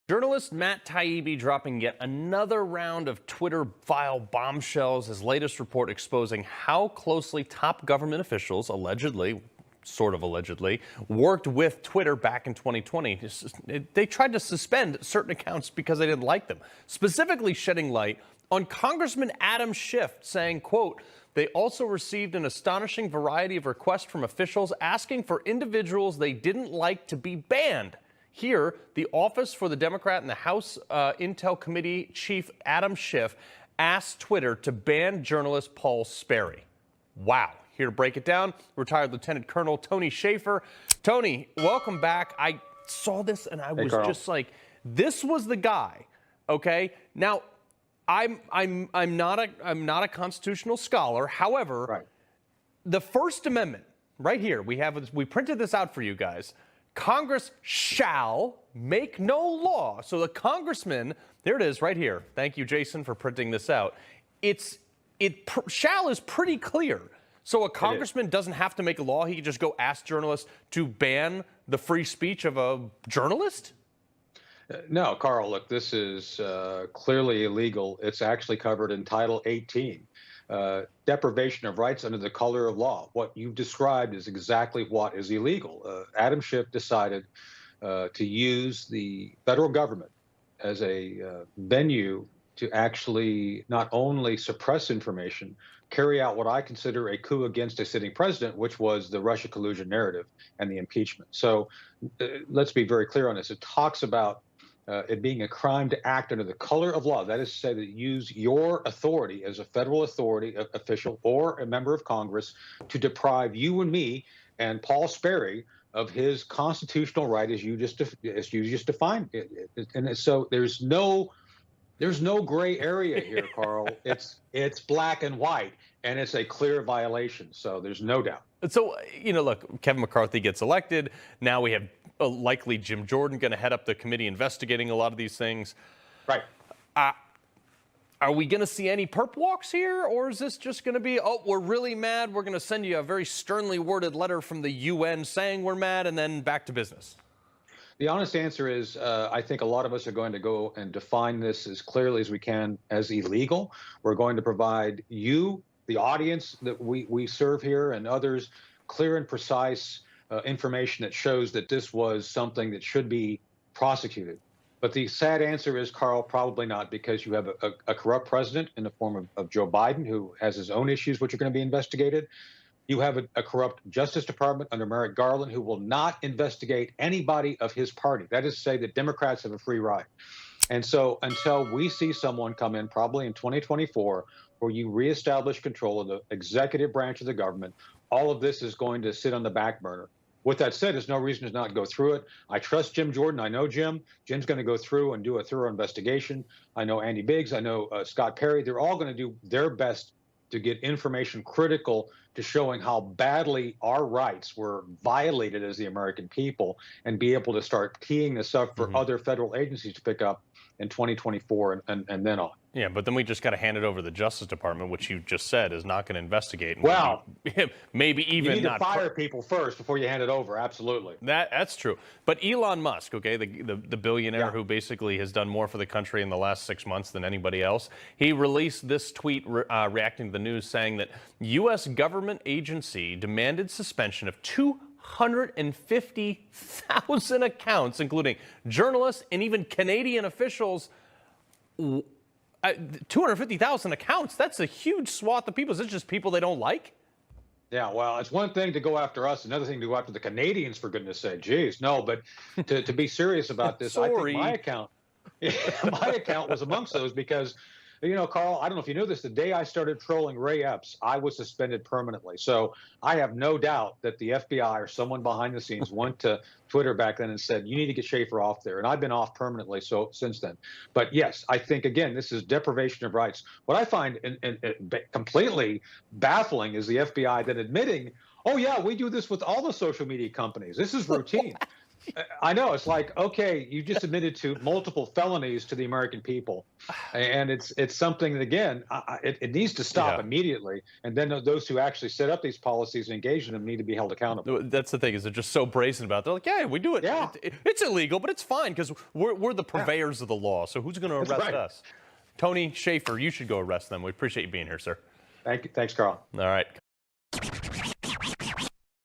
Journalist Matt Taibbi dropping yet another round of Twitter file bombshells. His latest report exposing how closely top government officials allegedly, sort of allegedly, worked with Twitter back in 2020. They tried to suspend certain accounts because they didn't like them, specifically shedding light on Congressman Adam Schiff, saying, quote, they also received an astonishing variety of requests from officials asking for individuals they didn't like to be banned. Here, the Office for the Democrat in the House Intel Committee Chief Adam Schiff asked Twitter to ban journalist Paul Sperry. Wow. Here to break it down, retired Lieutenant Colonel Tony Shaffer. Tony, welcome back. I saw this and I was just like, this was the guy. Okay. Now, I'm not a constitutional scholar. However, the First Amendment, right here, we printed this out for you guys. Congress shall make no law. So the congressman, there it is right here. Thank you, Jason, for printing this out. Shall is pretty clear. So a congressman doesn't have to make a law. He can just go ask journalists to ban the free speech of a journalist? No, Carl, look, this is clearly illegal. It's actually covered in Title 18. Deprivation of rights under the color of law. What you've described is exactly what is illegal. Adam Schiff decided to use the federal government as a venue to actually not only suppress information, carry out what I consider a coup against a sitting president, which was the Russia collusion narrative and the impeachment. So let's be very clear on this. It talks about it being a crime to act under the color of law. That is to say that you use your authority as a federal authority official or a member of Congress to deprive you and me and Paul Sperry of his constitutional right as you just defined it. And so there's no gray area here, Carl. It's black and white, and it's a clear violation. So there's no doubt. So, look, Kevin McCarthy gets elected. Now we have likely Jim Jordan going to head up the committee investigating a lot of these things. Right. Are we going to see any perp walks here, or is this just going to be, oh, we're really mad, we're going to send you a very sternly worded letter from the UN saying we're mad, and then back to business? The honest answer is I think a lot of us are going to go and define this as clearly as we can as illegal. We're going to provide you, the audience that we serve here, and others, clear and precise information that shows that this was something that should be prosecuted. But the sad answer is, Carl, probably not, because you have a corrupt president in the form of Joe Biden, who has his own issues which are going to be investigated. You have a corrupt Justice Department under Merrick Garland, who will not investigate anybody of his party. That is to say that Democrats have a free ride. And so until we see someone come in, probably in 2024, where you reestablish control of the executive branch of the government, all of this is going to sit on the back burner. With that said, there's no reason to not go through it. I trust Jim Jordan. I know Jim. Jim's going to go through and do a thorough investigation. I know Andy Biggs. I know Scott Perry. They're all going to do their best to get information critical to showing how badly our rights were violated as the American people, and be able to start teeing this up for other federal agencies to pick up in 2024 and then on. Yeah, but then we just got to hand it over to the Justice Department, which you just said is not going to investigate. And well, maybe even you need to fire people first before you hand it over. Absolutely. That's true. But Elon Musk, okay, the billionaire who basically has done more for the country in the last 6 months than anybody else, he released this tweet reacting to the news saying that U.S. government agency demanded suspension of 250,000 accounts, including journalists and even Canadian officials. 250,000 accounts, that's a huge swath of people. Is it just people they don't like? Yeah, well, it's one thing to go after us, another thing to go after the Canadians, for goodness sake. Geez, no, but to be serious about this, I think my account was amongst those because, Carl, I don't know if you knew this, the day I started trolling Ray Epps, I was suspended permanently. So I have no doubt that the FBI or someone behind the scenes went to Twitter back then and said, you need to get Schaefer off there. And I've been off permanently since then. But yes, I think, again, this is deprivation of rights. What I find completely baffling is the FBI then admitting, oh, yeah, we do this with all the social media companies. This is routine. I know. It's like, okay, you just admitted to multiple felonies to the American people, and it's something that, again, it needs to stop Yeah. immediately. And then those who actually set up these policies and engage in them need to be held accountable. That's the thing, is they're just so brazen about it. They're like, yeah, we do it. Yeah. It's illegal, but it's fine because we're the purveyors of the law. So who's going to arrest right. us? Tony Schaefer, you should go arrest them. We appreciate you being here, sir. Thanks, Carl. All right.